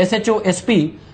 SHO SP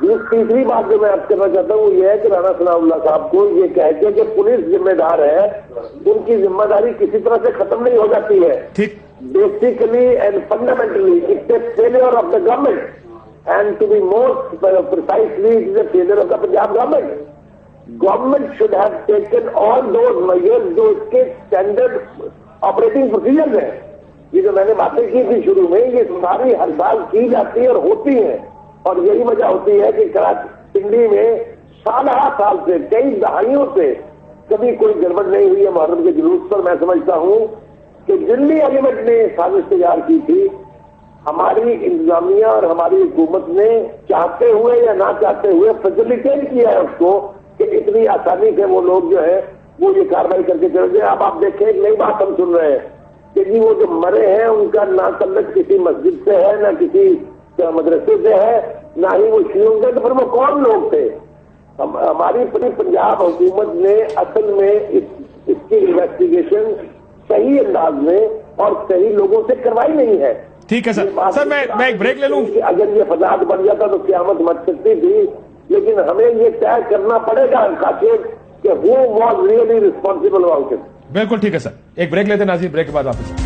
تیسری بات جو میں آپ کرنا چاہتا ہوں وہ یہ ہے کہ رانا ثناء اللہ صاحب کو یہ کہہ کے کہ پولیس ذمہ دار ہے، ان کی ذمہ داری کسی طرح سے ختم نہیں ہو جاتی ہے. ٹھیک. Basically and fundamentally, it's a failure of the government, and to be more precisely, it is a failure of the Punjab government. Government should have taken all those measures جو اس کے اسٹینڈرڈ آپریٹنگ پروسیجرز ہیں. یہ جو میں نے باتیں کی تھی شروع میں، یہ ساری ہر سال کی جاتی ہے اور ہوتی ہیں، اور یہی وجہ ہوتی ہے کہ کراچی پنڈی میں سالہ سال سے، کئی دہائیوں سے کبھی کوئی گڑبڑ نہیں ہوئی ہے محرم کے جلوس پر. میں سمجھتا ہوں کہ دلی ایلیمنٹ نے سازش تیار کی تھی، ہماری انتظامیہ اور ہماری حکومت نے چاہتے ہوئے یا نہ چاہتے ہوئے فیسیلیٹیٹ کیا ہے اس کو کہ اتنی آسانی سے وہ لوگ جو ہے وہ یہ کارروائی کر کے چلے جائیں. اب آپ دیکھیں ایک نئی بات ہم سن رہے ہیں کہ جی وہ جو مرے ہیں ان کا نہ تعلق کسی مسجد سے ہے، نہ کسی مدرسے سے ہے، نہ ہی وہ شیعوں کے. تو پھر وہ کون لوگ تھے؟ ہماری پوری پنجاب حکومت نے اصل میں اس کی انویسٹیگیشن صحیح انداز میں اور صحیح لوگوں سے کروائی نہیں ہے. ٹھیک ہے سر میں ایک بریک لے لوں. اگر یہ فساد بن جاتا تو قیامت مچ سکتی تھی، لیکن ہمیں یہ طے کرنا پڑے گا خاطر کہ who was really responsible about it. بالکل ٹھیک ہے سر، ایک بریک لیتے ہیں ناظرین، بریک کے بعد واپس.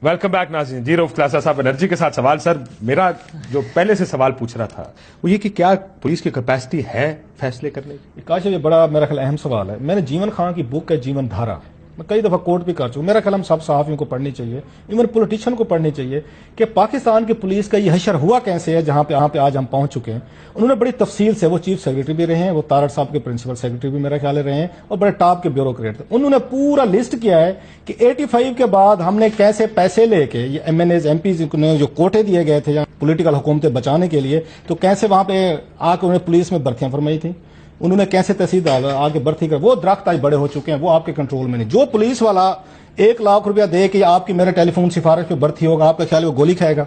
ویلکم بیک ناظرین. جی رؤف خلاصہ صاحب انرجی کے ساتھ سوال. سر میرا جو پہلے سے سوال پوچھ رہا تھا وہ یہ کہ کیا پولیس کی کیپیسٹی ہے فیصلے کرنے کی؟ کاشف یہ بڑا میرا خیال اہم سوال ہے. میں نے جیون خان کی بک ہے جیون دھارا، میں کئی دفعہ کوٹ بھی کر چکا. میرا خیال ہم سب صحافیوں کو پڑھنی چاہیے، ایون پولیٹیشین کو پڑھنی چاہیے کہ پاکستان کی پولیس کا یہ حشر ہوا کیسے ہے جہاں پہ آج ہم پہنچ چکے ہیں. انہوں نے بڑی تفصیل سے، وہ چیف سیکرٹری بھی رہے ہیں، وہ تارڑ صاحب کے پرنسپل سیکرٹری بھی میرا خیال رہے ہیں، اور بڑے ٹاپ کے بیوروکریٹ تھے. انہوں نے پورا لسٹ کیا ہے کہ 85 کے بعد ہم نے کیسے پیسے لے کے یہ MNAs MPs نے جو کوٹے دیے گئے تھے پولیٹیکل حکومتیں بچانے کے لیے، تو کیسے وہاں پہ آ کے انہوں نے پولیس میں بھرتیاں فرمائی تھیں. انہوں نے کیسے تحصیلدار آگے بھرتی کر، وہ درخت آج بڑے ہو چکے ہیں، وہ آپ کے کنٹرول میں نہیں. جو پولیس والا 1 لاکھ روپیہ دے کہ آپ کی میرے ٹیلی فون سفارش پہ بھرتی ہوگا، آپ کا خیال ہے وہ گولی کھائے گا؟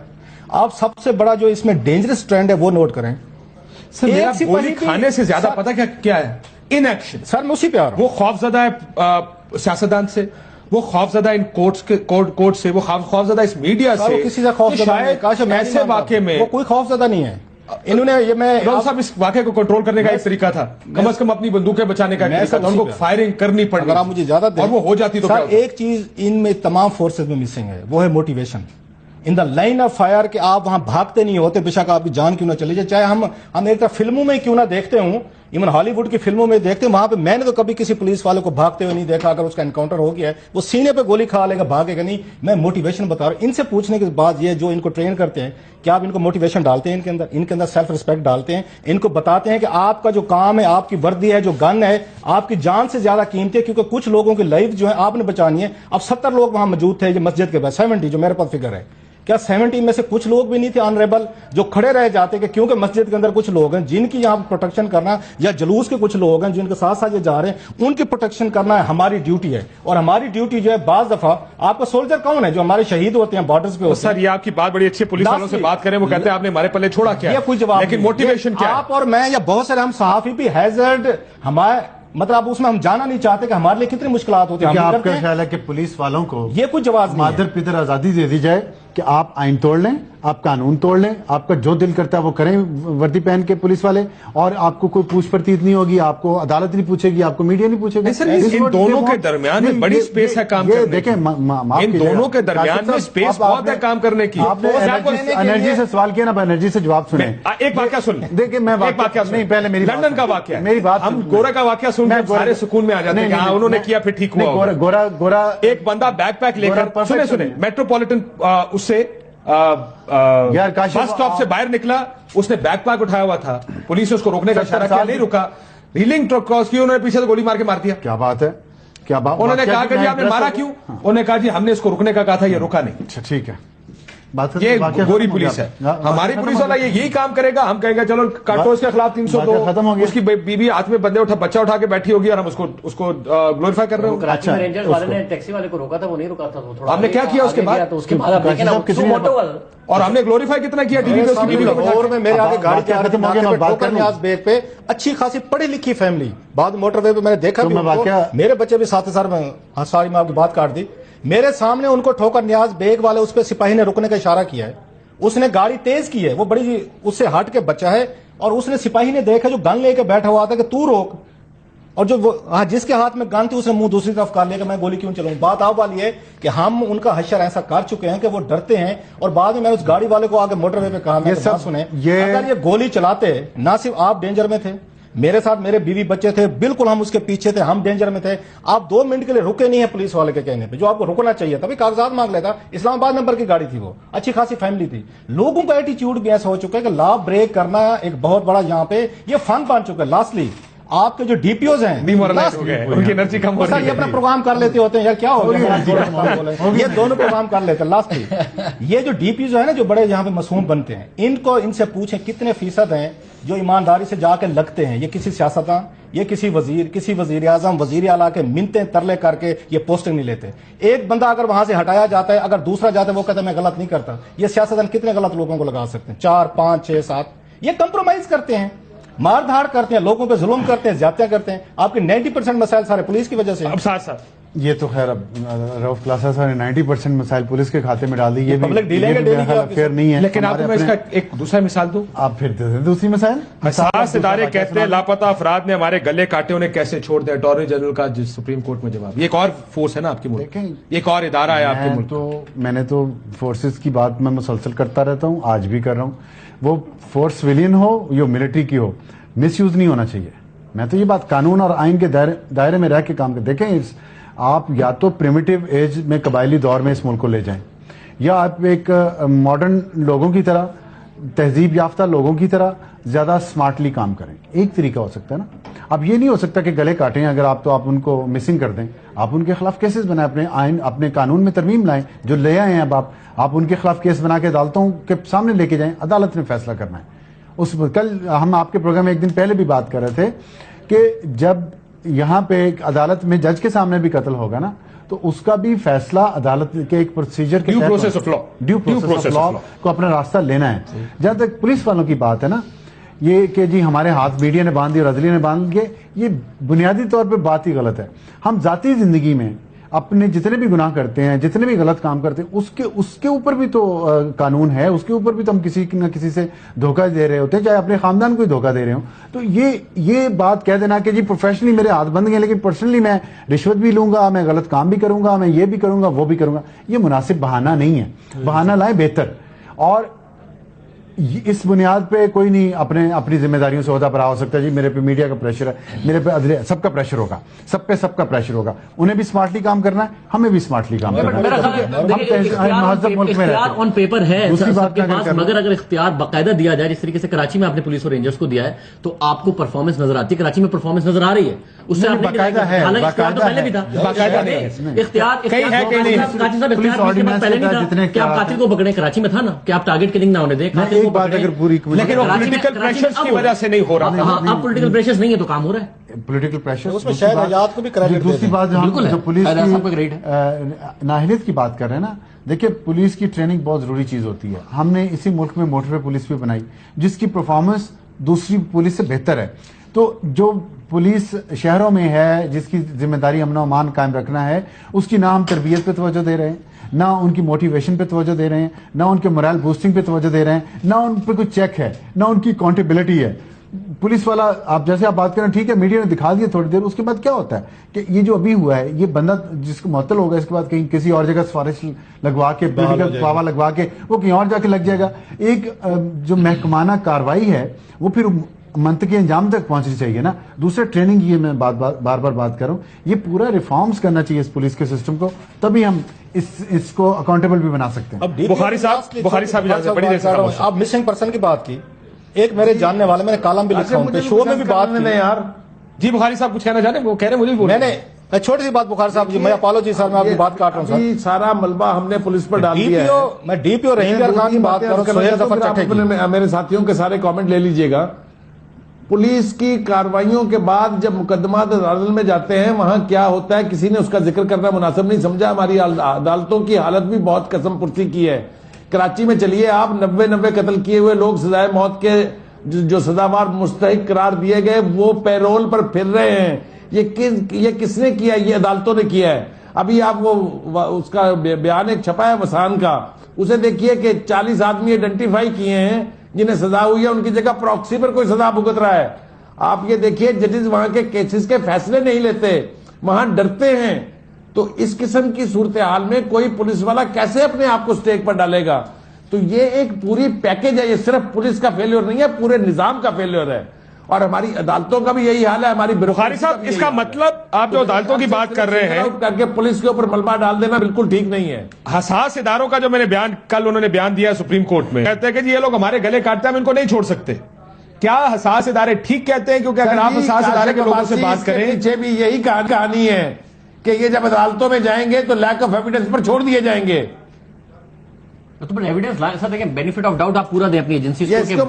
آپ سب سے بڑا جو اس میں ڈینجرس ٹرینڈ ہے وہ نوٹ کریں. سر میرا گولی کھانے سے زیادہ پتا کیا ہے؟ In action. سر میں اسی پہ آ رہا ہوں. وہ خوفزدہ ہے سیاستدان سے، وہ خوفزدہ ان کورٹ سے، وہ خوفزدہ اس میڈیا سے. وہ کسی سے خوفزدہ نہیں ہے. شاید ایسے واقعے میں وہ کوئی خوفزدہ نہیں ہے. انہوں نے یہ میں صاحب اس واقعے کو کنٹرول کرنے کا ایک طریقہ تھا، کم از کم اپنی بندوقیں بچانے کا ایک طریقہ تھا. ان کو فائرنگ کرنی پڑ اگر آپ مجھے اجازت دیں، اور وہ ہو جاتی تو سر ایک چیز ان میں تمام فورسز میں مسنگ ہے، وہ ہے motivation in the line of fire, کہ آپ وہاں بھاگتے نہیں ہوتے بے شک آپ کی جان کیوں نہ چلی جائے. چاہے ہم ایک طرف فلموں میں کیوں نہ دیکھتے ہوں، ایون ہالی ووڈ کی فلموں میں دیکھتے ہیں، وہاں پہ میں نے تو کبھی کسی پولیس والے کو بھاگتے ہوئے نہیں دیکھا. اگر اس کا انکاؤنٹر ہو گیا ہے وہ سینے پہ گولی کھا لے گا، بھاگے گا نہیں. میں موٹیویشن بتا رہا ہوں. ان سے پوچھنے کے بعد یہ جو ان کو ٹرین کرتے ہیں، کیا آپ ان کو موٹیویشن ڈالتے ہیں؟ ان کے اندر سیلف ریسپیکٹ ڈالتے ہیں؟ ان کو بتاتے ہیں کہ آپ کا جو کام ہے، آپ کی وردی ہے، جو گن ہے، آپ کی جان سے زیادہ قیمتی ہے، کیونکہ کچھ لوگوں کی لائف جو ہے آپ نے بچانی ہے. اب 70 لوگ وہاں موجود تھے، یہ مسجد کے بعد 70 جو میرے پاس فگر ہے، کیا 70 میں سے کچھ لوگ بھی نہیں تھے آنریبل جو کھڑے رہ جاتے کہ کیونکہ مسجد کے اندر کچھ لوگ ہیں جن کی یہاں پروٹیکشن کرنا، یا جلوس کے کچھ لوگ ہیں جن کے ساتھ ساتھ یہ جا رہے ہیں، ان کی پروٹیکشن کرنا ہے ہماری ڈیوٹی ہے. اور ہماری ڈیوٹی جو ہے بعض دفعہ آپ کا سولجر کون ہے جو ہمارے شہید ہوتے ہیں بارڈرز پہ ہوتے ہیں. سر یہ آپ کی بات بڑی اچھی ہے، پولیس والوں سے بات کریں وہ کہتے ہیں آپ نے ہمارے پلے چھوڑا کیا، یہ کوئی جواب لیکن نہیں. موٹیویشن کیا ہے؟ آپ اور میں یا بہت سارے ہم صحافی بھی ہیزرڈ ہمارے مطلب اس میں ہم جانا نہیں چاہتے کہ ہمارے لیے کتنی مشکلات ہوتی ہیں. کیا آپ کا خیال ہے کہ پولیس والوں کو یہ کوئی جواز نہیں ہے. مادر پدر آزادی دے دی جائے کہ آپ آئین توڑ لیں، آپ قانون توڑ لیں، آپ کا جو دل کرتا ہے وہ کریں وردی پہن کے پولیس والے، اور آپ کو کوئی پوچھ پرتیت نہیں ہوگی، آپ کو عدالت نہیں پوچھے گی، آپ کو میڈیا نہیں پوچھے گی. سر ان دونوں کے درمیان میں بڑی سپیس ہے کام کرنے کی. دیکھیں ان دونوں کے درمیان میں سپیس بہت ہے کام کرنے کی. آپ نے انرجی سے سوال کیا نا، انرجی سے جواب سنیں. ایک واقعہ سن لیں. دیکھیں میں نہیں پہلے میری لندن کا واقعہ ہے، میری بات ہم گورا کا واقعہ سن کے سارے سکون میں آ جاتے ہیں کہ ہاں انہوں نے کیا پھر ٹھیک ہوا. گورا ایک بندہ بیک پیک لے کر سنیں میٹروپولیٹن اس سے بس اسٹاپ سے باہر نکلا، اس نے بیک پیک اٹھایا ہوا تھا، پولیس نے اس کو روکنے کا اشارہ کیا، نہیں رکا، ریلنگ ٹرک کراس کی، انہوں نے پیچھے سے گولی مار کے مار دیا. کیا بات ہے، کیا بات. انہوں نے کہا کہ جی آپ نے مارا کیوں؟ انہوں نے کہا جی ہم نے اس کو رکنے کا کہا تھا، یہ رکا نہیں. اچھا ٹھیک ہے، یہ گوری پولیس ہے. ہماری پولیس والا یہی کام کرے گا، ہم کہیں گے چلو کاٹو اس کے خلاف 302، اس کی بیوی ہاتھ میں بچہ اٹھا کے بیٹھی ہوگی اور ہم اس کو گلوریفائی کر رہے ہوں. کراچی میں رینجرز والے نے ٹیکسی والے کو روکا تھا، وہ نہیں رکا تھا. ہم نے کیا کیا اس کے بعد؟ اس کے بعد آپ دیکھیں نا اور ہم نے گلوریفائی کتنا کیا ٹی وی پہ، اس کی بیوی کو لاہور میں میرے آگے گاڑی چلا رہی تھی بیگ پہ، اچھی خاصی پڑھی لکھی فیملی، بعد موٹر وے پہ میں نے دیکھا بھی، میرے بچے بھی ساتھ ساتھ میں ساری میں آپ کی بات کاٹ دی میرے سامنے ان کو ٹھوکر نیاز بیگ والے اس پہ سپاہی نے رکنے کا اشارہ کیا ہے, اس نے گاڑی تیز کی ہے, وہ بڑی اس سے ہٹ کے بچا ہے, اور اس نے سپاہی نے دیکھا جو گن لے کے بیٹھا ہوا تھا کہ تو روک, اور جو جس کے ہاتھ میں گن تھی اس نے منہ دوسری طرف کر لیا کہ میں گولی کیوں چلاؤں. بات آپ والی ہے کہ ہم ان کا حشر ایسا کر چکے ہیں کہ وہ ڈرتے ہیں, اور بعد میں اس گاڑی والے کو آگے موٹر وے پہ کہا میں سب سنیں, اگر یہ گولی چلاتے نہ صرف آپ ڈینجر میں تھے, میرے ساتھ میرے بیوی بچے تھے, بالکل ہم اس کے پیچھے تھے, ہم ڈینجر میں تھے, آپ 2 منٹ کے لیے رکے نہیں ہیں پولیس والے کے کہنے پہ, جو آپ کو رکنا چاہیے تھا. کاغذات مانگ لیتا, اسلام آباد نمبر کی گاڑی تھی, وہ اچھی خاصی فیملی تھی. لوگوں کا ایٹیچیوڈ بھی ایسا ہو چکا ہے کہ لا بریک کرنا ایک بہت بڑا یہاں پہ یہ فن بن چکا ہے. لاسٹلی آپ کے جو ڈی پی اوز ہیں ان کی انرجی کم ہو رہی ہے, یہ اپنا پروگرام کر لیتے ہوتے ہیں یار, کیا ہو گیا, یہ دونوں پروگرام کر لیتے ہیں. لاسٹلی یہ جو ڈی پی جو ہے نا, جو بڑے یہاں پہ معصوم بنتے ہیں, ان سے پوچھیں کتنے فیصد ہیں جو ایمانداری سے جا کے لگتے ہیں. یہ کسی سیاستدان, یہ کسی وزیر, کسی وزیر اعظم, وزیر اعلیٰ کے منتیں ترلے کر کے یہ پوسٹنگ نہیں لیتے. ایک بندہ اگر وہاں سے ہٹایا جاتا ہے, اگر دوسرا جاتا ہے وہ کہتا ہے میں غلط نہیں کرتا. یہ سیاستدان کتنے غلط لوگوں کو لگا سکتے ہیں, 4 5 6 7. یہ کمپرومائز کرتے ہیں, مار دھاڑ کرتے ہیں, لوگوں پہ ظلم کرتے ہیں, زیادتیاں کرتے ہیں. آپ کے 90% مسائل سارے پولیس کی وجہ سے. اب ساتھ یہ تو خیر اب رؤف کلاسا صاحب نے 90% مسائل پولیس کے کھاتے میں ڈال دی, یہ پبلک ڈیلنگ ہے ڈیلی کی فیئر نہیں ہے. لیکن آپ کو میں اس کا ایک دوسرا مثال دوں, آپ پھر دوسری مسائل. حساس ادارے کہتے ہیں لاپتہ افراد نے ہمارے گلے کاٹے, انہیں کیسے چھوڑ دیں. اٹارنی جنرل کا سپریم کورٹ میں جواب. یہ ایک اور فورس ہے نا آپ کے ملک, ایک اور ادارہ ہے آپ کے ملک. تو میں نے تو فورسز کی بات میں مسلسل کرتا رہتا ہوں, آج بھی کر رہا ہوں. وہ فورس سویلین ہو یا ملٹری کی ہو, مس یوز نہیں ہونا چاہیے. میں تو یہ بات قانون اور آئین کے دائرے میں رہ کے کام کر. دیکھیں آپ یا تو پریمیٹیو ایج میں قبائلی دور میں اس ملک کو لے جائیں, یا آپ ایک ماڈرن لوگوں کی طرح, تہذیب یافتہ لوگوں کی طرح زیادہ سمارٹلی کام کریں. ایک طریقہ ہو سکتا ہے نا. اب یہ نہیں ہو سکتا کہ گلے کاٹیں اگر آپ, تو آپ ان کو مسنگ کر دیں. آپ ان کے خلاف کیسز بنائیں, اپنے آئین اپنے قانون میں ترمیم لائیں جو لے آئے ہیں. اب آپ ان کے خلاف کیس بنا کے عدالتوں کے سامنے لے کے جائیں, عدالت نے فیصلہ کرنا ہے. کل ہم آپ کے پروگرام میں ایک دن پہلے بھی بات کر رہے تھے کہ جب یہاں پہ ایک عدالت میں جج کے سامنے بھی قتل ہوگا نا, تو اس کا بھی فیصلہ عدالت کے ایک پروسیجر کے ڈیو پروسیس آف لا کو اپنا راستہ لینا ہے. جہاں تک پولیس والوں کی بات ہے نا, یہ کہ جی ہمارے ہاتھ میڈیا نے باندھ دی اور عدلیہ نے باندھ دیے, یہ بنیادی طور پہ بات ہی غلط ہے. ہم ذاتی زندگی میں اپنے جتنے بھی گناہ کرتے ہیں, جتنے بھی غلط کام کرتے ہیں, اس کے اوپر بھی تو قانون ہے, اس کے اوپر بھی تو ہم کسی نہ کسی سے دھوکہ دے رہے ہوتے ہیں, چاہے اپنے خاندان کو ہی دھوکہ دے رہے ہوں. تو یہ بات کہہ دینا کہ جی پروفیشنلی میرے ہاتھ بند گئے لیکن پرسنلی میں رشوت بھی لوں گا, میں غلط کام بھی کروں گا, میں یہ بھی کروں گا, وہ بھی کروں گا, یہ مناسب بہانہ نہیں ہے. بہانہ لائیں بہتر. اور اس بنیاد پہ کوئی نہیں اپنی ذمہ داریوں سے عہدہ پر ہو سکتا ہے. جی میرے پہ میڈیا کا پریشر ہے, میرے پہ سب کا پریشر ہوگا, سب کا پریشر ہوگا. انہیں بھی سمارٹلی کام کرنا ہے, ہمیں بھی سمارٹلی کام کرنا ہے. مہذب ملک میں آن پیپر ہے سب کے پاس, مگر اگر اختیار باقاعدہ دیا جائے جس طریقے سے کراچی میں آپ نے پولیس اور رینجرز کو دیا ہے, تو آپ کو پرفارمنس نظر آتی ہے. کراچی میں پرفارمنس نظر آ رہی ہے, اس سے باقاعدہ ہے, پہلے بھی تھا اختیار پہلے نہیں تھا کہ آپ قاتل کو پکڑیں. کراچی میں تھا نا کہ آپ ٹارگیٹ کلنگ نہ ہونے دیں, قاتل کو پکڑیں. لیکن وہ پولیٹیکل پریشرز کی وجہ سے نہیں ہو رہا. اب پولیٹیکل پریشرز نہیں ہے تو کام ہو رہا ہے. پولیٹیکل پریشر اس میں شاید آزاد کو بھی کریڈٹ. دوسری بات جو پولیس کی نااہلیت کی بات کر رہے ہیں نا, دیکھیں پولیس کی ٹریننگ بہت ضروری چیز ہوتی ہے. ہم نے اسی ملک میں موٹر پولیس بھی بنائی جس کی پرفارمنس دوسری پولیس سے بہتر ہے. تو جو پولیس شہروں میں ہے جس کی ذمہ داری امن و امان قائم رکھنا ہے, اس کی نہ ہم تربیت پہ توجہ دے رہے ہیں, نہ ان کی موٹیویشن پہ توجہ دے رہے ہیں, نہ ان کے morale بوسٹنگ پہ توجہ دے رہے ہیں, نہ ان پہ کوئی چیک ہے, نہ ان کی اکاؤنٹیبلٹی ہے. پولیس والا آپ جیسے آپ بات کریں ٹھیک ہے, میڈیا نے دکھا دیا تھوڑی دیر, اس کے بعد کیا ہوتا ہے کہ یہ جو ابھی ہوا ہے یہ بندہ جس کو معطل ہوگا اس کے بعد کہیں کسی اور جگہ سفارش لگوا کے پولیٹیکل پاوا لگوا کے وہ کہیں اور جا کے لگ جائے گا. ایک جو محکمانہ کاروائی ہے وہ پھر منطقی انجام تک پہنچنی چاہیے نا. دوسرے ٹریننگ, یہ میں بار بار بات کروں, یہ پورا ریفارمز کرنا چاہیے اس پولیس کے سسٹم کو, تبھی ہم اس کو اکاؤنٹیبل بھی بنا سکتے ہیں. بخاری صاحب بڑی دیر سے آپ مسنگ پرسن کی بات کی, ایک میرے جاننے والے, میں نے کالم بھی لکھا ہوں, شو میں بھی بات کی یار. جی بخاری صاحب کچھ کہنا چاہتے ہیں, وہ کہہ رہے ہیں مجھے, میں نے چھوٹی سی بات بخاری صاحب جی, میں اپالوجی سر, میں آپ کی بات کاٹ رہا ہوں سر. سارا ملبہ ہم نے پولیس پر ڈال دیا ہے. میں ڈی پی او رحیم یار خان کی بات کر رہا ہوں. میرے ساتھیوں کے سارے کامنٹ لے لیجئے گا. پولیس کی کارروائیوں کے بعد جب مقدمات عدالت میں جاتے ہیں وہاں کیا ہوتا ہے کسی نے اس کا ذکر کرنا مناسب نہیں سمجھا. ہماری عدالتوں کی حالت بھی بہت قسم پرسی کی ہے. کراچی میں چلیے آپ 90 قتل کیے ہوئے لوگ سزائے موت کے جو سزاوار مستحق قرار دیے گئے وہ پیرول پر پھر رہے ہیں. یہ کس نے کیا؟ یہ عدالتوں نے کیا ہے. ابھی آپ وہ اس کا بیان ایک چھپا ہے وسان کا, اسے دیکھیے کہ 40 آدمی آئیڈینٹیفائی کیے ہیں جنہیں سزا ہوئی ہے, ان کی جگہ پراکسی پر کوئی سزا بھگت رہا ہے. آپ یہ دیکھیے ججز وہاں کے کیسز کے فیصلے نہیں لیتے, وہاں ڈرتے ہیں. تو اس قسم کی صورتحال میں کوئی پولیس والا کیسے اپنے آپ کو سٹیک پر ڈالے گا؟ تو یہ ایک پوری پیکج ہے, یہ صرف پولیس کا فیلیور نہیں ہے, پورے نظام کا فیلیور ہے. اور ہماری عدالتوں کا بھی یہی حال ہے, ہماری بخاری صاحب اس کا مطلب آپ جو عدالتوں کی بات کر رہے ہیں کر کے پولیس کے اوپر ملبہ ڈال دینا بالکل ٹھیک نہیں ہے. حساس اداروں کا جو میں نے بیان کل انہوں نے بیان دیا سپریم کورٹ میں, کہتے ہیں کہ جی یہ لوگ ہمارے گلے کاٹتے ہیں, ہم ان کو نہیں چھوڑ سکتے. کیا حساس ادارے ٹھیک کہتے ہیں؟ کیونکہ اگر آپ حساس ادارے کے لوگوں سے بات کریں, پیچھے بھی یہی کہانی ہے کہ یہ جب عدالتوں میں جائیں گے تو لیک آف ایویڈنس پر چھوڑ دیے جائیں گے. تو ایویڈنس لائے ایسا دیکھیں, بینیفٹ آف ڈاؤٹ آپ پورا دیں اپنی ایجنسی کو,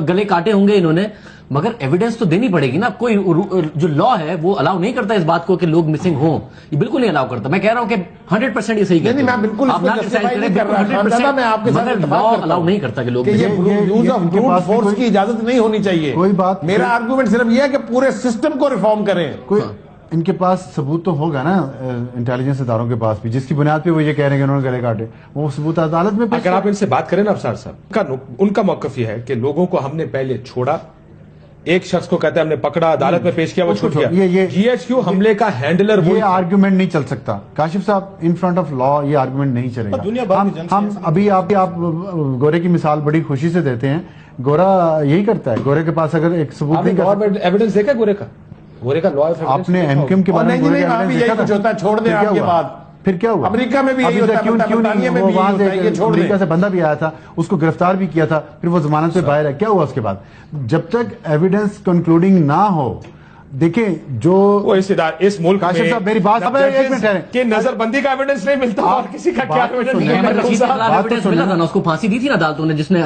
گلے کاٹے ہوں گے انہوں نے, مگر ایویڈنس تو دینی پڑے گی نا. کوئی جو لا ہے وہ الاؤ نہیں کرتا اس بات کو کہ لوگ مسنگ ہوں, یہ بالکل نہیں الاؤ کرتا. میں کہہ رہا ہوں کہ 100% یہ صحیح کہتے ہیں, میں بالکل الاؤ نہیں کرتا کہ لوگ یوز آف بروٹ فورس کی اجازت نہیں ہونی چاہیے. کوئی بات, میرا آرگومنٹ صرف یہ ہے کہ پورے سسٹم کو ریفارم کریں. کوئی ان کے پاس ثبوت تو ہوگا نا, انٹیلیجنس اداروں کے پاس بھی, جس کی بنیاد پہ وہ یہ کہہ رہے ہیں کہ انہوں نے گلے کاٹے, وہ ثبوت عدالت میں. اگر آپ ان سے بات کریں نا افسر صاحب, ان کا موقف یہ ہے کہ لوگوں کو ہم نے پہلے چھوڑا, ایک شخص کو کہتے ہیں ہم نے پکڑا, عدالت میں پیش کیا, وہ چھوٹ گیا. جی ایچ کیو حملے کا ہینڈلر, یہ آرگومنٹ نہیں چل سکتا کاشف صاحب, ان فرنٹ آف لا یہ آرگومنٹ نہیں چلے گا. ہم ابھی آپ گورے کی مثال بڑی خوشی سے دیتے ہیں, گورا یہی کرتا ہے. گورے کے پاس اگر ایک ثبوت نہیں, ایویڈنس دیکھا گورے کا لا, آپ نے ایم کیو ایم کے بارے میں چھوڑ دیں آپ کے بعد. پھر کیا ہوا؟ امریکہ میں بھی یہی ہوتا ہے, وہاں سے امریکہ سے بندہ بھی آیا تھا, اس کو گرفتار بھی کیا تھا, پھر وہ ضمانت پہ باہر ہے. کیا ہوا اس کے بعد؟ جب تک ایویڈنس کنکلوڈنگ نہ ہو, دیکھیں جو اس ملک کاشف صاحب میری بات کہ نظر بندی کا ایویڈنس نہیں ملتا, اور کسی کا کیا ایویڈنس ملا تھا نا, اس کو پھانسی دی تھی نا عدالتوں نے, جس نے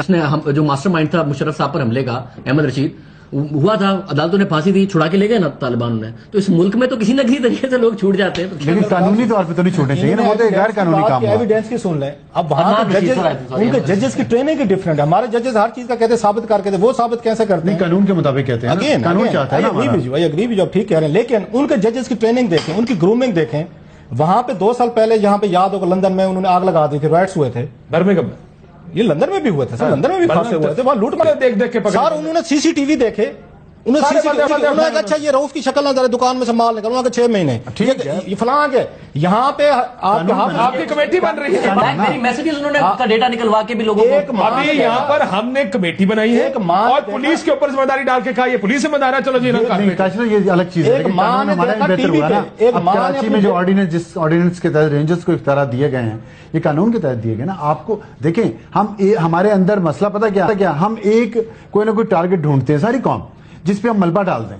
جو ماسٹر مائنڈ تھا مشرف صاحب پر حملے کا, احمد رشید, ہوا تھا, عدالتوں نے پھانسی دی, چھڑا کے لے گئے نا طالبان نے. تو اس ملک میں تو کسی نہ کسی طریقے سے لوگ چھوٹ جاتے ہیں, لیکن قانونی طور پہ تو نہیں چھوٹنے چاہیے نا, وہ تو غیر قانونی کام ہے. ایویڈنس کی سن لیں, اب وہاں ان کے ججز کی ٹریننگ کی ڈفرنٹ ہے. ہمارے ججز ہر چیز کا کہتے ہیں ثابت کر کے, وہ ثابت کیسے کرتے ہیں؟ قانون کے مطابق کہتے ہیں, قانون چاہتا ہے نا. اگری بھی جو ٹھیک کہہ رہے ہیں, لیکن ان کے ججز کی ٹریننگ دیکھیں, ان کی گرومنگ دیکھیں. وہاں پہ 2 سال پہلے یہاں پہ یاد ہوگا لندن میں انہوں نے آگ لگا دی تھی, رائٹس ہوئے تھے برمنگھم میں. یہ لندن میں بھی ہوئے تھے سر, لندن میں بھی خاصے ہوئے تھے, وہاں لوٹ مارے دیکھ دیکھ کے سر. انہوں نے سی سی ٹی وی دیکھے, اچھا یہ روف کی شکل نظر دکان میں سے مال نکل, 6 مہینے یہ فلاں کے یہاں پہ آپ کی کمیٹی بن رہی ہے, میسجز انہوں نے ڈیٹا نکلوا کے بھی لوگوں کو. ابھی یہاں پر ہم نے کمیٹی بنائی ہے اور پولیس کے اوپر ذمہ داری ڈال کے کہا یہ پولیس ذمہ دار ہے, چلو جی یہ الگ چیز ہے. کراچی میں جو آرڈیننس, جس آرڈیننس کے تحت رینجرز کو اختیارات دیے گئے ہیں, یہ قانون کے تحت دیے گئے نا. آپ کو دیکھیں, ہم ہمارے اندر مسئلہ پتہ کیا, ہم ایک کوئی نہ کوئی ٹارگٹ ڈھونڈتے ہیں ساری قوم, جس پہ ہم ملبہ ڈال دیں.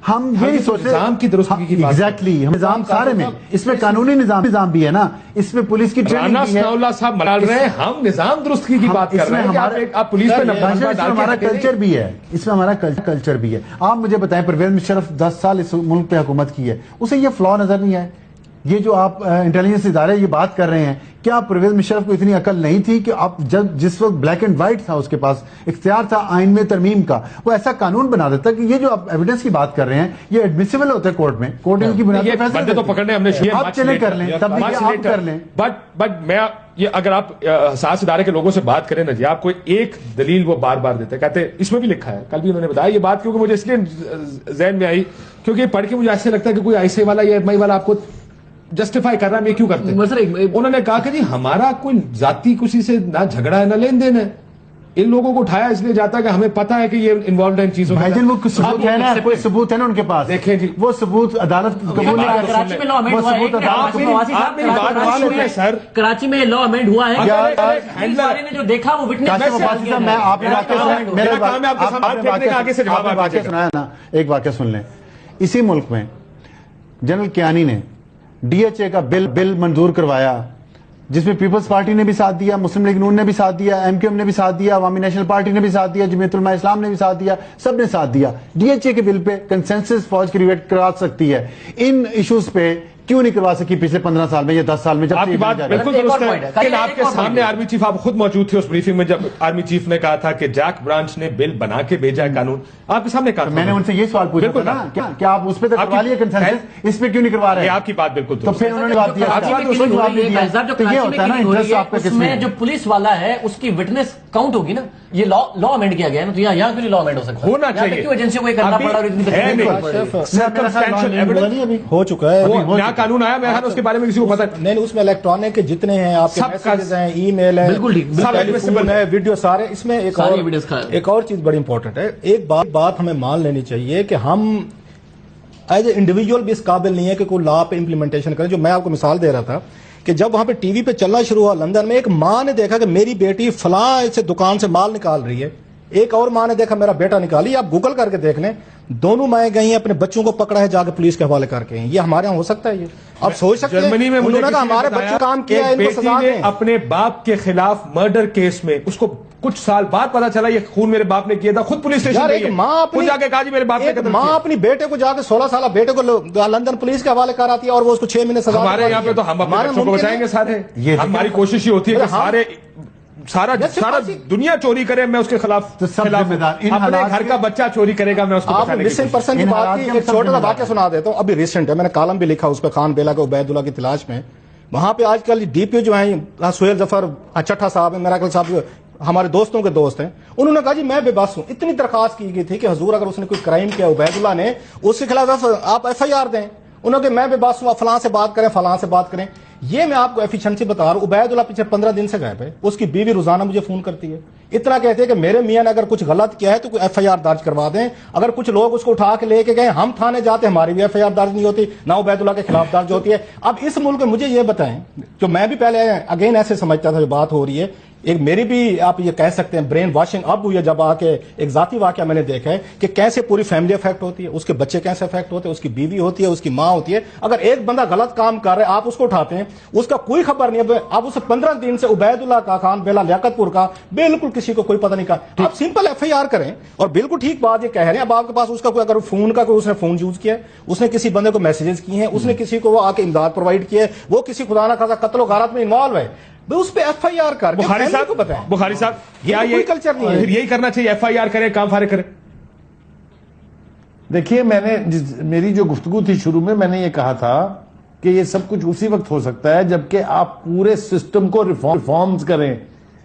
ہم یہی سوچتے ہیں نظام کی درستگی کی بات, ایگزیکٹلی نظام سارے میں, اس میں قانونی نظام بھی ہے نا, اس میں پولیس کی ٹریننگ بھی ہے. رانا صاحب ڈال رہے ہیں, ہم نظام درستگی کی بات کر رہے ہیں, آپ پولیس پہ ہمارا کلچر بھی ہے, اس میں ہمارا کلچر بھی ہے. آپ مجھے بتائیں, پرویز مشرف 10 سال اس ملک پہ حکومت کی ہے, اسے یہ فلا نظر نہیں آئے؟ یہ جو آپ انٹیلیجنس ادارے یہ بات کر رہے ہیں, کیا پرویز مشرف کو اتنی عقل نہیں تھی کہ اب جس وقت بلیک اینڈ وائٹ تھا, اس کے پاس اختیار تھا آئین میں ترمیم کا, وہ ایسا قانون بنا دیتا کہ یہ جو آپ ایویڈنس کی بات کر رہے ہیں یہ ایڈمیسیبل ہوتا ہے کورٹ میں, کورٹ ان کی بنیاد پر تو پکڑنے ہم نے آپ چلے کر لیں, تب بھی آپ کر لیں. بٹ میں یہ اگر آپ حساس ادارے کے لوگوں سے بات کریں نا جی, آپ کو ایک دلیل وہ بار بار دیتے, کہتے اس میں بھی لکھا ہے, کل بھی انہوں نے بتایا یہ بات, کیونکہ مجھے اس لیے ذہن میں آئی کیونکہ یہ پڑھ کے مجھے ایسے لگتا ہے کہ کوئی ایسے والا یا ایم آئی والا آپ کو جسٹیفائی کر رہا ہے, یہ کیوں کرتے ہیں. انہوں نے کہا کہ جی ہمارا کوئی ذاتی کسی سے نہ جھگڑا ہے نہ لین دین ہے, ان لوگوں کو اٹھایا اس لیے جاتا ہے کہ ہمیں پتا ہے کہ یہ انوالوڈ ہے ان چیزوں میں. وہ ثبوت ہے نا, کوئی ثبوت ہے نا ان کے پاس, دیکھیں جی وہ ثبوت عدالت قبول نہیں کرتی. کراچی میں لا امینڈ ہوا ہے, سر کراچی میں لا امینڈ ہوا ہے, نے جو دیکھا وہ وٹنس. میں آپ سنایا نا, ایک واقعہ سن لیں. اسی ملک میں جنرل کیانی نے ڈی ایچ اے کا بل منظور کروایا, جس میں پیپلز پارٹی نے بھی ساتھ دیا, مسلم لیگ نون نے بھی ساتھ دیا, ایم کیو ایم نے بھی ساتھ دیا, عوامی نیشنل پارٹی نے بھی ساتھ دیا, جمعیت علماء اسلام نے بھی ساتھ دیا, سب نے ساتھ دیا. ڈی ایچ اے کے بل پہ کنسنسس فوج کریٹ کرا سکتی ہے. ان ایشوز پہ کیوں نہیں کروا سکی پچھلے 15 سال میں یا 10 سال میں جب آپ کی بات بالکل درست ہے، لیکن آپ کے سامنے آرمی چیف، آپ خود موجود تھے اس بریفنگ میں جب آرمی چیف نے کہا تھا کہ جیک برانچ نے بل بنا کے بھیجا ہے قانون، آپ کے سامنے کہا میں نے ان سے یہ سوال پوچھا تھا نا کہ آپ اس پہ تو کروا لیے کنسنسس، اس پہ کیوں نہیں کروا رہے؟ آپ کی بات بالکل تو پھر انہوں نے جواب دیا تو یہ ہوتا ہے نا انٹرسٹ آپ کا کس میں؟ جو پولیس والا ہے اس کی وٹنس کاؤنٹ ہوگی نا، یہ لا امینڈ کیا گیا ہے نا، تو یہاں کیوں نہیں لا امینڈ ہو سکتا؟ ہونا چاہیے، کیوں ایجنسی کو یہ کرنا پڑا اور اتنی ہو چکا ہے نیا قانون آیا، میں اس کے بارے میں کسی کو پتا نہیں، اس میں الیکٹرانک کے جتنے ہیں آپ کے میسیجز ہیں، ای میل ہے، بالکل ٹھیک، ٹیلیفون ہے، ویڈیو سارے، اس میں ایک اور چیز بڑی امپورٹنٹ ہے، ایک بات ہمیں مان لینی چاہیے کہ ہم ایز اے انڈیویجول بھی اس قابل نہیں ہے کہ کوئی لا پہ امپلیمنٹیشن کریں. جو میں آپ کو مثال دے رہا تھا کہ جب وہاں پہ ٹی وی پہ چلنا شروع ہوا لندن میں، ایک ماں نے دیکھا کہ میری بیٹی فلاں سے دکان سے مال نکال رہی ہے، ایک اور ماں نے دیکھا میرا بیٹا نکالی. آپ گوگل کر کے دیکھ لیں، دونوں مائیں گئی ہیں، اپنے بچوں کو پکڑا ہے، جا کے پولیس کے حوالے کر کے ہیں. یہ ہمارے یہاں ہو سکتا ہے؟ یہ آپ سوچ سکتے ہیں؟ جرمنی میں مجھے ہمارے بچے کام کیا ہے، ان کو سزا دیں. اپنے باپ کے خلاف مرڈر کیس میں اس کو کچھ سال بعد پتا چلا یہ خون میرے باپ نے کیا تھا، خود پولیس اسٹیشن گئی ہے، خود جا کے کہا جی میرے باپ نے قتل کیا. ماں اپنی بیٹے کو جا کے 16 سالہ بیٹے کو لندن پولیس کے حوالے کر آتی ہے اور وہ اس کو 6 مہینے سزا. ہمارے یہاں پہ تو ہم اپنے بچوں کو بچائیں گے سارے. ہماری کوشش یہ ہوتی ہے کہ سارا دنیا چوری کرے، میں اس کے خلاف اپنے گھر کا بچہ چوری کرے گا، میں اس کو بچانے کی مسنگ پرسن کی بات کی. ایک چھوٹا سا واقعہ سنا دیتا ہوں، ابھی ریسنٹ ہے، میں نے کالم بھی لکھا اس پہ، خان بیلا کے عبید اللہ کی تلاش میں. وہاں پہ آج کل ڈی پی جو ہیں سہیل ظفر چٹھا صاحب ہیں، میرا صاحب ہمارے دوستوں کے دوست ہیں، انہوں نے کہا جی میں بے بس ہوں. اتنی درخواست کی گئی تھی کہ حضور اگر اس نے کوئی کرائم کیا عبید اللہ نے، اس کے خلاف آپ ایف آئی آر دیں. انہوں نے کہ میں بے بس ہوں، فلاں سے بات کریں، فلاں سے بات کریں. یہ میں آپ کو ایفیشنسی بتا رہا ہوں. عبید اللہ پیچھے 15 دن سے غائب ہے، اس کی بیوی روزانہ مجھے فون کرتی ہے، اتنا کہتے ہیں کہ میرے میاں نے اگر کچھ غلط کیا ہے تو کوئی ایف آئی آر درج کروا دیں. اگر کچھ لوگ اس کو اٹھا کے لے کے گئے، ہم تھانے جاتے، ہماری بھی ایف آئی آر درج نہیں ہوتی، نہ عبید اللہ کے خلاف درج ہوتی ہے. اب اس ملک میں مجھے یہ بتائیں، جو میں بھی پہلے اگین ایسے سمجھتا تھا جو بات ہو رہی ہے، ایک میری بھی آپ یہ کہہ سکتے ہیں برین واشنگ اب ہوئی ہے، جب آ کے ایک ذاتی واقعہ میں نے دیکھا ہے کہ کیسے پوری فیملی افیکٹ ہوتی ہے، اس کے بچے کیسے افیکٹ ہوتے ہیں، اس کی بیوی ہوتی ہے، اس کی ماں ہوتی ہے. اگر ایک بندہ غلط کام کر رہا ہے، آپ اس کو اٹھاتے ہیں، اس کا کوئی خبر نہیں ہے، آپ اسے 15 دن سے عبید اللہ کا، خان بیلا لیاقت پور کا، بالکل کسی کو کوئی پتہ نہیں کہا. آپ سمپل ایف آئی آر کریں. اور بالکل ٹھیک بات یہ کہہ رہے ہیں، اب آپ کے پاس اس کا کوئی اگر فون کا کوئی اس نے فون یوز کیا ہے، اس نے کسی بندے کو میسیجز کیے ہیں، اس نے کسی کو وہ آ کے امداد پرووائڈ کی ہے، وہ کسی خدا نہ خاصا قتل و غارت میں انوالو ہے، اس پہ ایف آئی آر کر. بخاری صاحب کو بتائیں، بخاری صاحب کیا یہ کلچر نہیں ہے؟ یہی کرنا چاہیے، ایف آئی آر کرے، کام فارغ کرے. دیکھیے میں نے میری جو گفتگو تھی شروع میں نے یہ کہا تھا کہ یہ سب کچھ اسی وقت ہو سکتا ہے جبکہ آپ پورے سسٹم کو ریفارمز کریں.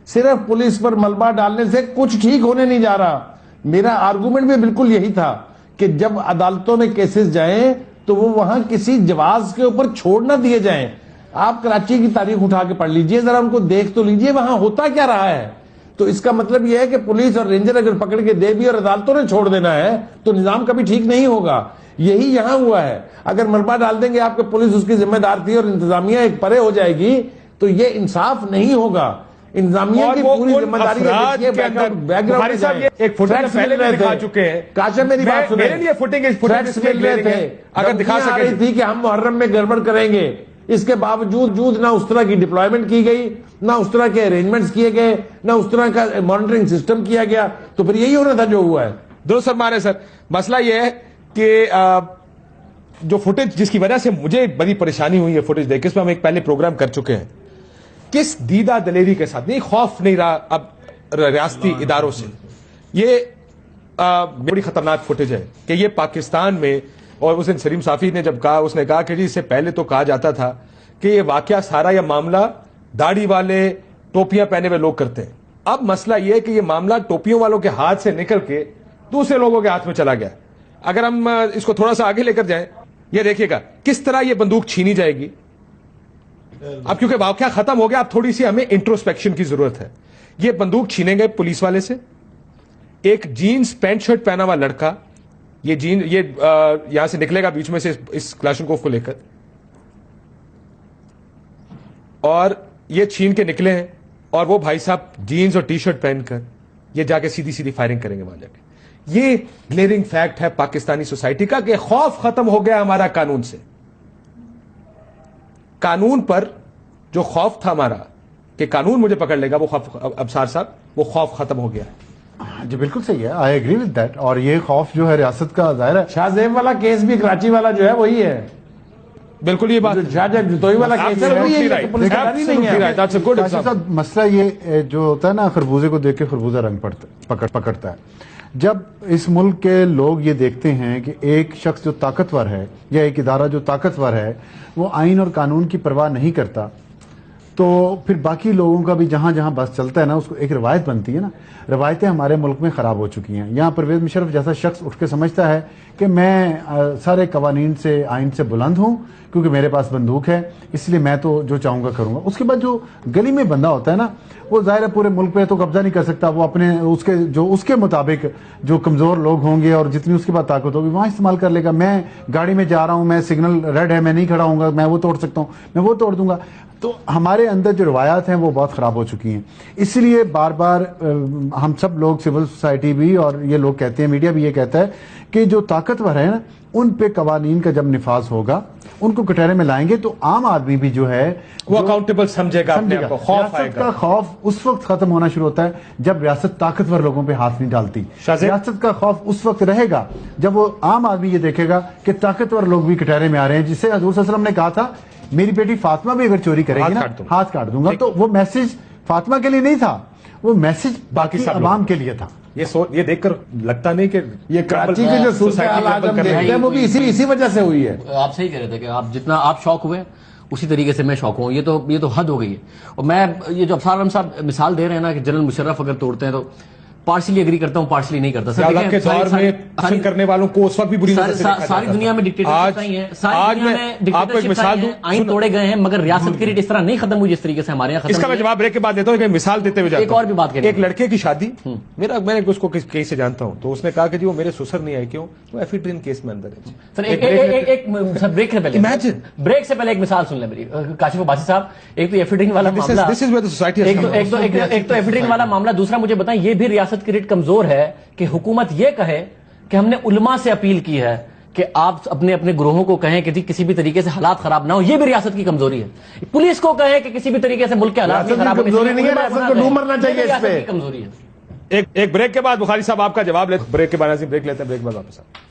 صرف پولیس پر ملبہ ڈالنے سے کچھ ٹھیک ہونے نہیں جا رہا. میرا آرگومنٹ بھی بالکل یہی تھا کہ جب عدالتوں میں کیسز جائیں تو وہ وہاں کسی جواز کے اوپر چھوڑ نہ دیے جائیں. آپ کراچی کی تاریخ اٹھا کے پڑھ لیجئے، ذرا ان کو دیکھ تو لیجئے وہاں ہوتا کیا رہا ہے. تو اس کا مطلب یہ ہے کہ پولیس اور رینجر اگر پکڑ کے دے بھی اور عدالتوں نے چھوڑ دینا ہے تو نظام کبھی ٹھیک نہیں ہوگا. یہی یہاں ہوا ہے. اگر ملبہ ڈال دیں گے آپ کے پولیس اس کی ذمہ دار تھی اور انتظامیہ ایک پرے ہو جائے گی تو یہ انصاف نہیں ہوگا. انتظامیہ کی پوری ذمہ داری ایک فوٹنگ پہلے بھی دکھا چکے ہیں. کاشا میری بات سنیں، میرے لیے فوٹنگ مل رہے تھے، اگر دکھا سکے تھی کہ ہم محرم میں گڑبڑ کریں گے، اس کے باوجود نہ اس طرح کی ڈپلائمنٹ کی گئی، نہ اس طرح کے ارینجمنٹس کیے گئے، نہ اس طرح کا مانیٹرنگ سسٹم کیا گیا. تو پھر یہی ہونا تھا جو ہوا ہے. درست فرما رہے سر. مسئلہ یہ ہے کہ جو فوٹیج جس کی وجہ سے مجھے بڑی پریشانی ہوئی ہے فوٹیج دیکھ کے، اس میں ہم ایک پہلے پروگرام کر چکے ہیں، کس دیدہ دلیری کے ساتھ، نہیں خوف نہیں رہا اب ریاستی اداروں سے. یہ بڑی خطرناک فوٹیج ہے کہ یہ پاکستان میں، اور اس دن سلیم صافی نے جب کہا، اس نے کہا کہ جی اس سے پہلے تو کہا جاتا تھا کہ یہ واقعہ سارا یہ معاملہ داڑھی والے ٹوپیاں پہنے ہوئے لوگ کرتے ہیں. اب مسئلہ یہ ہے کہ یہ معاملہ ٹوپیوں والوں کے ہاتھ سے نکل کے دوسرے لوگوں کے ہاتھ میں چلا گیا. اگر ہم اس کو تھوڑا سا آگے لے کر جائیں، یہ دیکھیے گا کس طرح یہ بندوق چھینی جائے گی. اب کیونکہ واقعہ ختم ہو گیا، اب تھوڑی سی ہمیں انٹروسپیکشن کی ضرورت ہے. یہ بندوق چھینے گئے پولیس والے سے، ایک جینز پینٹ شرٹ پہنا ہوا لڑکا، یہ یہاں سے نکلے گا بیچ میں سے اس کلاشنکوف کو لے کر، اور یہ چھین کے نکلے ہیں، اور وہ بھائی صاحب جینز اور ٹی شرٹ پہن کر یہ جا کے سیدھی سیدھی فائرنگ کریں گے وہاں جا کے. یہ گلیئرنگ فیکٹ ہے پاکستانی سوسائٹی کا کہ خوف ختم ہو گیا ہمارا قانون سے. قانون پر جو خوف تھا ہمارا کہ قانون مجھے پکڑ لے گا، وہ خوف ابصار صاحب وہ خوف ختم ہو گیا ہے. جی بالکل صحیح ہے، آئی ایگری وتھ دیٹ. اور یہ خوف جو ہے ریاست کا ظاہر ہے. شاہ زیب والا کیس بھی کراچی والا جو ہے وہی ہے. بالکل یہ بات شاہجہاں جتوئی والا کیس ہے وہی ہے کہ پولیس کاری نہیں ہے. That's a good Kashif example. صاحب مسئلہ یہ جو ہوتا ہے نا خربوزے کو دیکھ کے خربوزہ رنگ پکڑتا ہے. جب اس ملک کے لوگ یہ دیکھتے ہیں کہ ایک شخص جو طاقتور ہے یا ایک ادارہ جو طاقتور ہے وہ آئین اور قانون کی پرواہ نہیں کرتا تو پھر باقی لوگوں کا بھی جہاں جہاں بس چلتا ہے نا اس کو ایک روایت بنتی ہے نا. روایتیں ہمارے ملک میں خراب ہو چکی ہیں. یہاں پرویز مشرف جیسا شخص اٹھ کے سمجھتا ہے کہ میں سارے قوانین سے آئین سے بلند ہوں کیونکہ میرے پاس بندوق ہے اس لیے میں تو جو چاہوں گا کروں گا. اس کے بعد جو گلی میں بندہ ہوتا ہے نا وہ ظاہر ہے پورے ملک پہ تو قبضہ نہیں کر سکتا. وہ اپنے اس کے مطابق جو کمزور لوگ ہوں گے اور جتنی اس کے بعد طاقت ہوگی وہاں استعمال کر لے گا. میں گاڑی میں جا رہا ہوں, میں سگنل ریڈ ہے, میں نہیں کھڑا ہوں گا, میں وہ توڑ سکتا ہوں, میں وہ توڑ دوں گا. تو ہمارے اندر جو روایات ہیں وہ بہت خراب ہو چکی ہیں. اس لیے بار بار ہم سب لوگ سول سوسائٹی بھی اور یہ لوگ کہتے ہیں, میڈیا بھی یہ کہتا ہے کہ جو طاقتور ہیں نا ان پہ قوانین کا جب نفاذ ہوگا ان کو کٹہرے میں لائیں گے تو عام آدمی بھی جو ہے وہ اکاؤنٹیبل سمجھے گا, اپنے آپ کو خوف آئے ریاست گا. کا خوف اس وقت ختم ہونا شروع ہوتا ہے جب ریاست طاقتور لوگوں پہ ہاتھ نہیں ڈالتی. ریاست کا خوف اس وقت رہے گا جب وہ عام آدمی یہ دیکھے گا کہ طاقتور لوگ بھی کٹہرے میں آ رہے ہیں, جس سے حضور صلی اللہ علیہ وسلم نے کہا تھا میری بیٹی فاطمہ بھی اگر چوری کرے گی نا ہاتھ کاٹ دوں گا. تو وہ میسج فاطمہ کے لیے نہیں تھا, وہ میسج باقی عوام کے لیے تھا. یہ دیکھ کر لگتا نہیں کہ یہ کراچی کی جو صورتحال آج ہم دیکھتے ہیں وہ بھی اسی وجہ سے ہوئی ہے. آپ صحیح کہہ رہے تھے کہ آپ جتنا آپ شوق ہوئے اسی طریقے سے میں شوق ہوں. یہ تو حد ہو گئی ہے. اور میں یہ جو افسر عالم صاحب مثال دے رہے ہیں نا کہ جنرل مشرف اگر توڑتے ہیں تو پارشلی اگری کرتا ہوں, پارشلی نہیں کرتا. سر کے دور میں پسند کرنے والوں کو اس وقت بھی بری نظر سے دیکھا ساری دنیا میں ڈکٹیٹرشپ نہیں ہے, ساری دنیا میں ڈکٹیٹرشپ ہیں, آئین توڑے گئے ہیں, مگر ریاست کی ریٹ اس طرح نہیں ختم ہوئی جس طریقے سے ہمارے یہاں ختم. اس کا میں جواب بریک کے بعد دیتا ہوں. مثال دیتے ہوئے ایک اور بھی بات کریں. ایک لڑکے کی شادی, میں اس کو کہیں سے جانتا ہوں, تو اس نے کہا کہ جی وہ میرے سسر نہیں آئے, کیوں؟ وہ ایفیڈرین کیس میں اندر ہے. سر بریک سے پہلے ایک مثال سن لیں میری کاشف عباسی صاحب. ایک تو ایفیڈرین والا معاملہ, دوسرا مجھے بتائیں یہ بھی ریاست کی ریٹ کمزور ہے کہ حکومت یہ کہے کہ ہم نے علماء سے اپیل کی ہے کہ آپ اپنے گروہوں کو کہیں کہ کسی بھی طریقے سے حالات خراب نہ ہو. یہ بھی ریاست کی کمزوری ہے. پولیس کو کہیں کہ کسی بھی طریقے سے ملک کے حالات خراب ہو, کمزوری نہیں ہے, ریاست کو ڈوب مرنا چاہیے. اس پہ کمزوری ہے. ایک بریک کے بعد بخاری صاحب آپ کا جواب لیتے, بریک کے بعد بریک لیتے ہیں, بریک کے بعد واپس آتے ہیں.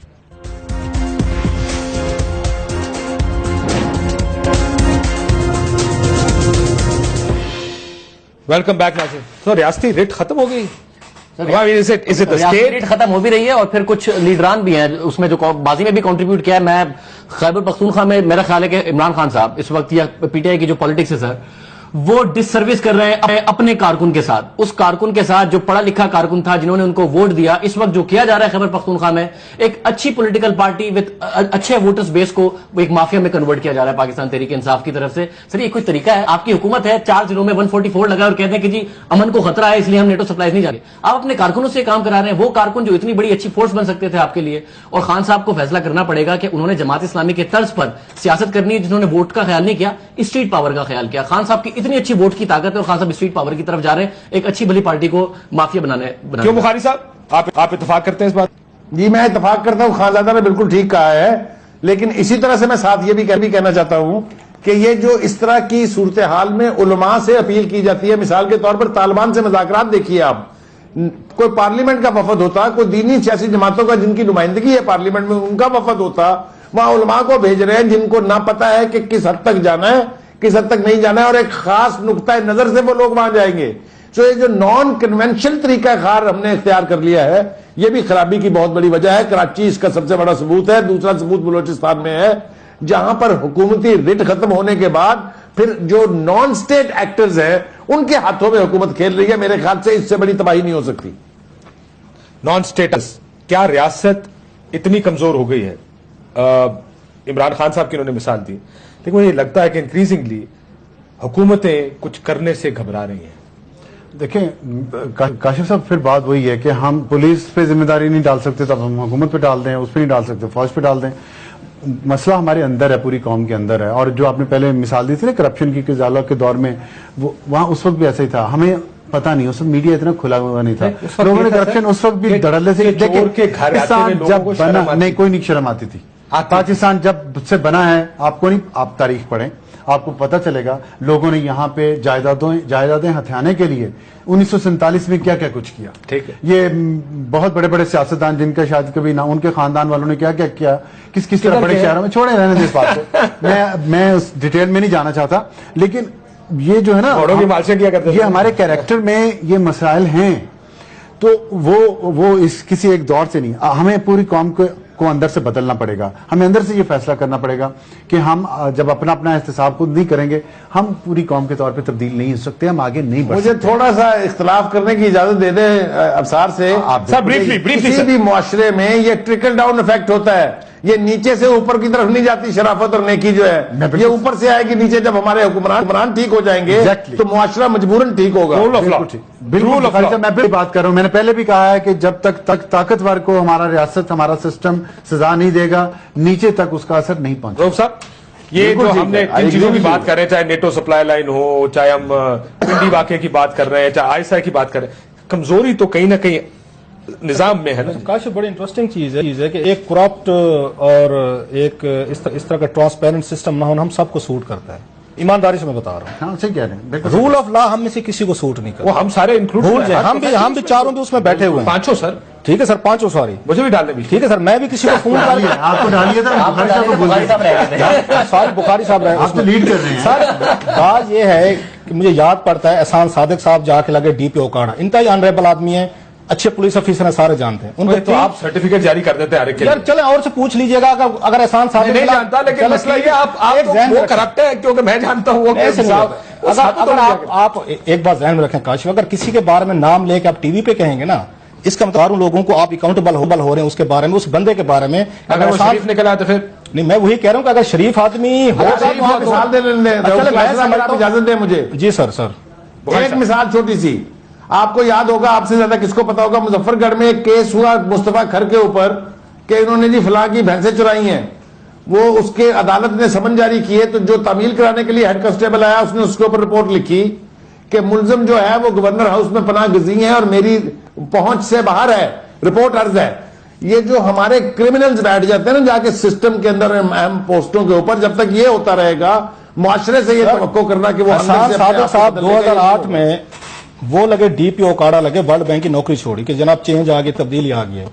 ویلکم بیک ناظرین. تو ریاستی ریٹ ختم ہو گئی, ریٹ ختم ہو بھی رہی ہے اور پھر کچھ لیڈران بھی ہیں اس میں جو بازی میں بھی کنٹریبیوٹ کیا ہے. میں خیبر پختونخوا میں میرا خیال ہے کہ عمران خان صاحب اس وقت یا پی ٹی آئی کی جو پالیٹکس ہے سر وہ ڈس سروس کر رہے ہیں اپنے کارکن کے ساتھ, اس کارکن کے ساتھ جو پڑھا لکھا کارکن تھا جنہوں نے ان کو ووٹ دیا. اس وقت جو کیا جا رہا ہے خیبر پختونخوا میں ایک اچھی پولیٹیکل پارٹی وتھ اچھے ووٹرز بیس کو ایک مافیا میں کنورٹ کیا جا رہا ہے پاکستان تحریک انصاف کی طرف سے. سر یہ کوئی طریقہ ہے؟ آپ کی حکومت ہے 4 ضلعوں میں 144 لگا اور کہتے ہیں کہ جی امن کو خطرہ ہے اس لیے ہم نیٹو سپلائیز نہیں جا رہے. آپ اپنے کارکنوں سے کام کرا رہے ہیں, وہ کارکن جو اتنی بڑی اچھی فورس بن سکتے تھے آپ کے لیے. اور خان صاحب کو فیصلہ کرنا پڑے گا کہ انہوں نے جماعت اسلامی کے طرز پر سیاست کرنی ہے, جنہوں نے ووٹ کا خیال نہیں کیا, اسٹریٹ پاور کا خیال کیا. خان صاحب کی اتنی اچھی ووٹ کی طاقت ہے اور خان صاحب اسٹریٹ پاور کی طرف جا رہے ہیں, ایک اچھی بھلی پارٹی کو مافیا بنانے. کیوں بخاری صاحب آپ اتفاق کرتے ہیں اس بات؟ جی میں اتفاق کرتا ہوں, خانزادہ نے بالکل ٹھیک کہا ہے. لیکن اسی طرح سے میں ساتھ یہ بھی کہنا چاہتا ہوں کہ یہ جو اس طرح کی صورتحال میں علماء سے اپیل کی جاتی ہے, مثال کے طور پر طالبان سے مذاکرات دیکھیے آپ, کوئی پارلیمنٹ کا وفد ہوتا, کوئی دینی سیاسی جماعتوں کا جن کی نمائندگی ہے پارلیمنٹ میں ان کا وفد ہوتا, وہاں علماء کو بھیج رہے ہیں جن کو نہ پتا ہے کہ کس حد تک جانا ہے کس حد تک نہیں جانا ہے, اور ایک خاص نقطۂ نظر سے وہ لوگ وہاں جائیں گے. تو یہ جو نان کنونشنل طریقہ کار ہم نے اختیار کر لیا ہے یہ بھی خرابی کی بہت بڑی وجہ ہے. کراچی اس کا سب سے بڑا ثبوت ہے. دوسرا ثبوت بلوچستان میں ہے جہاں پر حکومتی رٹ ختم ہونے کے بعد پھر جو نان سٹیٹ ایکٹرز ہیں ان کے ہاتھوں میں حکومت کھیل رہی ہے. میرے خیال سے اس سے بڑی تباہی نہیں ہو سکتی. نان سٹیٹس کیا ریاست اتنی کمزور ہو گئی ہے؟ عمران خان صاحب کی انہوں نے مثال دی, لیکن مجھے لگتا ہے کہ انکریزنگلی حکومتیں کچھ کرنے سے گھبرا رہی ہیں. دیکھیں کاشف صاحب, پھر بات وہی ہے کہ ہم پولیس پہ ذمہ داری نہیں ڈال سکتے, تب ہم حکومت پہ ڈال دیں, اس پہ نہیں ڈال سکتے, فوج پہ ڈال دیں. مسئلہ ہمارے اندر ہے, پوری قوم کے اندر ہے. اور جو آپ نے پہلے مثال دی تھی نا کرپشن کی, زالہ کے دور میں وہاں اس وقت بھی ایسا ہی تھا. ہمیں پتا نہیں, اس وقت میڈیا اتنا کھلا ہوا نہیں تھا, لوگوں نے کرپشن اس وقت بھی دھڑلے سے, جب بنا نہیں کوئی نہیں شرم آتی تھی. پاکستان جب سے بنا ہے، آپ کو نہیں، آپ تاریخ پڑھیں، آپ کو پتہ چلے گا لوگوں نے یہاں پہ جائیدادیں ہتھیانے کے لیے 1947 میں کیا کیا کچھ کیا. ٹھیک ہے. یہ بہت بڑے بڑے سیاستدان جن کا شاید کبھی نہ ان کے خاندان والوں نے کیا کیا کیا، کس طرح بڑے شہروں میں، چھوڑے رہنے دیں اس بات کو، میں اس ڈیٹیل میں نہیں جانا چاہتا. لیکن یہ جو ہے نا، یہ ہمارے کیریکٹر میں یہ مسائل ہیں، تو وہ اس کسی ایک دور سے نہیں، ہمیں پوری قوم کو اندر سے بدلنا پڑے گا. ہمیں اندر سے یہ فیصلہ کرنا پڑے گا کہ ہم جب اپنا احتساب خود نہیں کریں گے، ہم پوری قوم کے طور پہ تبدیل نہیں ہو سکتے، ہم آگے نہیں بڑھ سکتے. مجھے تھوڑا سا اختلاف کرنے کی اجازت دے دیں ابصار سے. کسی بھی معاشرے میں یہ ٹرکل ڈاؤن افیکٹ ہوتا ہے، یہ نیچے سے اوپر کی طرف نہیں جاتی. شرافت اور نیکی جو ہے یہ اوپر سے آئے گی نیچے. جب ہمارے حکمران ٹھیک ہو جائیں گے تو معاشرہ مجبوراً ٹھیک ہوگا. بالکل. میں بھی بات کر رہا ہوں، میں نے پہلے بھی کہا ہے کہ جب تک طاقتور کو ہمارا ریاست، ہمارا سسٹم سزا نہیں دے گا، نیچے تک اس کا اثر نہیں پہنچے. روف صاحب، یہ جو ہم نے جن چیزوں کی بات کر رہے ہیں، چاہے نیٹو سپلائی لائن ہو، چاہے ہم پنڈی واقعے کی بات کر رہے ہیں، چاہے آئسا کی بات کر رہے ہیں، کمزوری تو کہیں نہ کہیں نظام میں ہے نا. کاشف بڑی انٹرسٹنگ چیز ہے کہ ایک کرپٹ اور ایک اس طرح کا ٹرانسپیرنٹ سسٹم نہ ہونا ہم سب کو سوٹ کرتا ہے. ایمانداری سے میں بتا رہا ہوں. ہاں صحیح کہہ رہے ہیں. رول آف لا ہم میں سے کسی کو سوٹ نہیں کرتا. وہ ہم سارے انکلوڈ بھول جائیں، ہم بھی چاروں بھی اس میں بیٹھے ہوئے ہیں. پانچوں سر. ٹھیک ہے سر، پانچوں سوری مجھے بھی ڈالنے بھی. ٹھیک ہے سر، میں بھی کسی کو فون کر لیا. آپ کو ڈالیے تھا، بخاری صاحب رہے آپ تو لیڈ کر رہے ہیں. سر بات یہ ہے کہ مجھے یاد پڑتا ہے احسان صادق صاحب جا کے لگے ڈی پی اوکاڑا، انتہائی آنریبل آدمی ہیں، اچھے پولیس افیسر ہیں، سارے جانتے ہیں ان کو. تو آپ سرٹیفکیٹ جاری کر دیتے ہیں ہر ایک کے لیے. یار چلیں اور سے پوچھ لیجئے گا اگر احسان صادق نہیں جانتا، لیکن مسئلہ یہ آپ وہ کرپٹ ہے کیونکہ میں جانتا ہوں. اگر آپ ایک بات ذہن میں رکھیں کاشف، اگر کسی کے بارے میں نام لے کے آپ ٹی وی پہ کہیں گے نا، اس کا مطلب لوگوں کو آپ اکاؤنٹیبل ہو رہے ہیں اس کے بارے میں، اس بندے کے بارے میں. اگر وہ شریف نکلا تو پھر نہیں، میں وہی کہہ رہا ہوں کہ اگر شریف آدمی ہو مثال دے لیں. اجازت دیں مجھے. جی سر. ایک مثال چھوٹی سی، آپ کو یاد ہوگا، آپ سے زیادہ کس کو پتا ہوگا، مظفر گڑھ میں ایک کیس ہوا مصطفیٰ کھر کے اوپر کہ انہوں نے جی فلاں کی بھینسیں چرائی ہیں. وہ اس کے عدالت نے سمن جاری کیے تو جو تعمیل کرانے کے لیے ہیڈ کانسٹیبل آیا اس نے اس کے اوپر رپورٹ لکھی کہ ملزم جو ہے وہ گورنر ہاؤس میں پناہ گزین ہے اور میری پہنچ سے باہر ہے، رپورٹ عرض ہے. یہ جو ہمارے کرمنلز بیٹھ جاتے ہیں نا جا کے سسٹم کے اندر اہم پوسٹوں کے اوپر، جب تک یہ ہوتا رہے گا معاشرے سے یہ توقع کرنا کہ وہ صاحب 2008 میں وہ لگے ڈی پی اوکاڑا لگے، ورلڈ بینک کی نوکری چھوڑی کہ جناب چینج آ گئی، تبدیلی آ گئی ہے.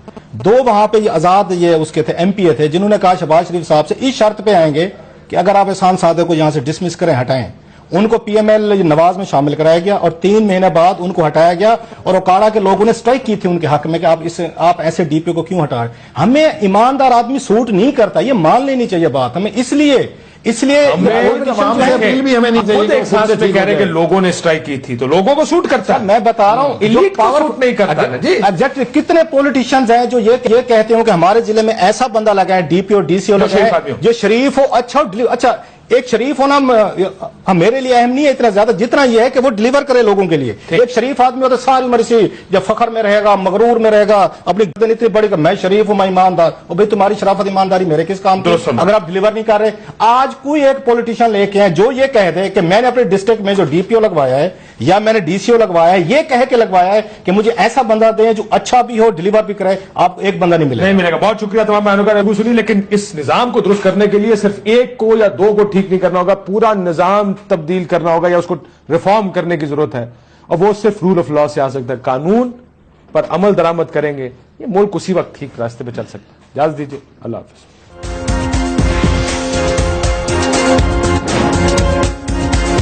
دو وہاں پہ یہ آزاد یہ اس کے تھے ایم پی اے تھے جنہوں نے کہا شہباز شریف صاحب سے اس شرط پہ آئیں گے کہ اگر آپ احسان صادق کو یہاں سے ڈسمس کریں، ہٹائیں. ان کو پی ایم ایل نواز میں شامل کرایا گیا اور 3 مہینے بعد ان کو ہٹایا گیا اور اوکاڑا کے لوگوں نے اسٹرائک کی تھی ان کے حق میں کہ آپ ایسے ڈی پی کو کیوں ہٹا رہے. ہمیں ایماندار آدمی سوٹ نہیں کرتا، یہ مان لینی چاہیے بات ہمیں. اس لیے بھی ہمیں نہیں چاہیے کہہ رہے کہ لوگوں نے اسٹرائک کی تھی تو لوگوں کو سوٹ کرتا ہے. میں بتا رہا ہوں سوٹ نہیں کرتا. ایگزیکٹلی کتنے پولیٹیشینز ہیں جو یہ کہتے ہوں کہ ہمارے ضلع میں ایسا بندہ لگا ہے ڈی پی اور ڈی سی او لگا ہے جو شریف ہو. اچھا ایک شریف ہونا میرے لیے اہم نہیں ہے اتنا زیادہ جتنا یہ ہے کہ وہ ڈلیور کرے لوگوں کے لیے. ایک شریف آدمی ہوتا ساری عمر سے جب فخر میں رہے گا، مغرور میں رہے گا، اپنی گردن اتنی بڑی کہ میں شریف ہوں، میں ایماندار. اور بھائی تمہاری شرافت ایمانداری میرے کس کام کی اگر آپ ڈلیور نہیں کر رہے. آج کوئی ایک پولیٹیشین لے کے ہیں جو یہ کہہ دے کہ میں نے اپنے ڈسٹرکٹ میں جو ڈی پی او لگوایا ہے یا میں نے ڈی سی او لگوایا ہے، یہ کہہ کے لگوایا ہے کہ مجھے ایسا بندہ دیں جو اچھا بھی ہو، ڈلیور بھی کرے، آپ ایک بندہ نہیں ملے گا. بہت شکریہ تمام بہنوں کا سنی. لیکن اس نظام کو درست کرنے کے لیے صرف ایک کو یا دو کو ٹھیک نہیں کرنا ہوگا، پورا نظام تبدیل کرنا ہوگا یا اس کو ریفارم کرنے کی ضرورت ہے. اور وہ صرف رول آف لا سے آ سکتا ہے. قانون پر عمل درآمد کریں گے یہ ملک اسی وقت ٹھیک راستے پہ چل سکتا ہے. اجازت دیجیے، اللہ حافظ.